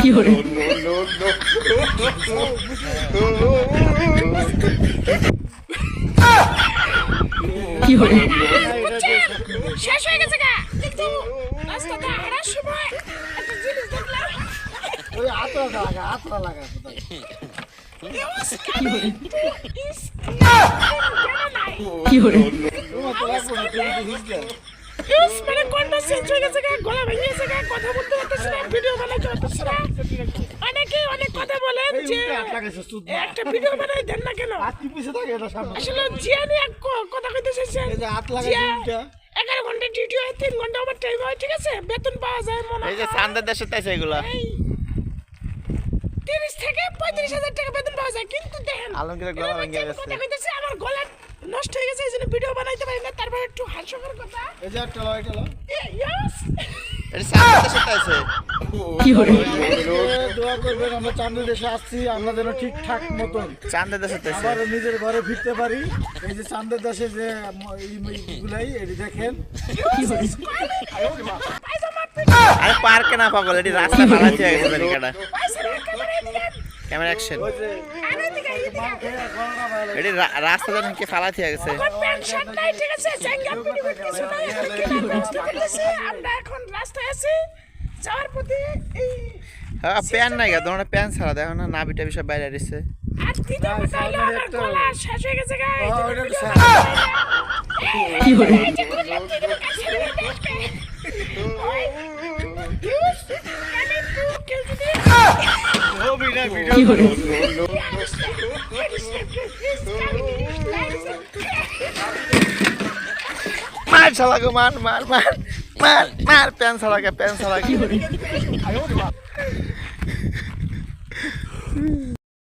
কি hore কি hore শেষ হয়ে গেছে গা কিন্তু রাস্তাটা হারার সময় একটা জিনিস দেখলাম ওই আতরা লাগা কি hore তোমার তো লাগবে না তুমি হিজলা ইউস মানে কোনটা চেঞ্জ হয়ে গেছে গা গলা ভেঙে গেছে গা কথা বলতে পারতেছ না ভিডিও বানাতে পারতেছ না অনেকে অনেক কথা বলেন যে একটা ভিডিও বানাই দেন না কেন হাত কি পিছে থাকে এটা সামনে আসলে জিয়ানি এক কথা কইতে চাইছেন এই যে হাত লাগাই দিনটা 11 ঘন্টা ডিউটি হয় 3 ঘন্টা ওভার টাইম হয় ঠিক আছে বেতন পাওয়া যায় মনে এই যে চান্দের দেশে তাইছে এগুলা 30 থেকে 35,000 টাকা বেতন পাওয়া যায় কিন্তু দেখেন আলমগীরের গলা ভেঙে গেছে কথা কইতেছে আমার গলা নষ্ট হয়ে গেছে এইজন্য ভিডিও বানাইতে পারি না তারপর একটু হাস্যকর কথা এই যে একটা লয় ইয়েস এটা চান্দের দেশে তাইছে কি hore দোয়া করবেন আমরা চান্দের দেশে আসছি আমরা যেন ঠিকঠাক মতন চান্দের দেশে তাইছে আবার নিজের ঘরে ফিরতে পারি এই যে চান্দের দেশে যে এইগুলাই এটি দেখেন আরে পার্কে না পাগল এটি রাস্তা ফালাইতে হয়ে গেছে তরিকাটা ক্যামেরা অ্যাকশন এটি রাস্তা যেন কি ফালাইতে হয়ে গেছে পেনশন নাই ঠিক আছে জায়গা কিছু নাই আমরা এখন রাস্তায় আছি যাওয়ার পথে এই হ্যাঁ প্যান নাই গা তোমার প্যান ছাড়া দেখো না নাবিটা বিষয় বাইরে আসছে আর দ্বিতীয় কথা হলো আমার গলা শেষ হয়ে গেছে গাই কি hore কি hore মার শালাকে মার প্যান ছাড়াকে কি hore